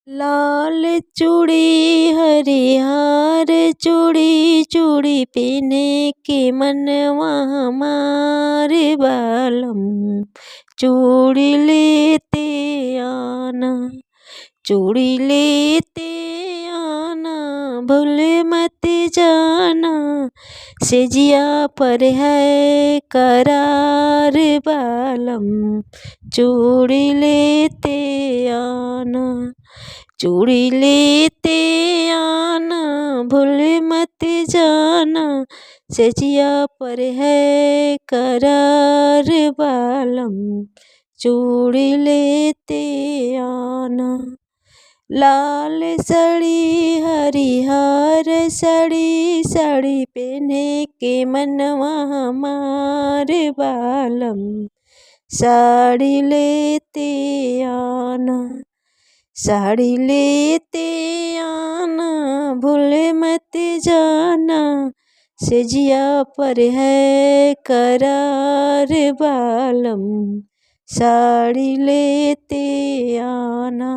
लाल चूड़ी हरिहर चूड़ी चूड़ी पहने के मनवा हमारे बालम चूड़ी लेते आना। चूड़ी लेते आना भूल मत जाना सेजिया पर है करार बालम चूड़ी लेते आना। चूड़ी लेते आना भूल मत जाना सेजिया पर है करार बालम चूड़ी लेते आना। लाल साड़ी हरिहर साड़ी साड़ी पहने के मनवा हमारे बालम साड़ी लेते आना। साड़ी लेते आना भूल मत जाना सेजिया पर है करार बालम साड़ी लेते आना।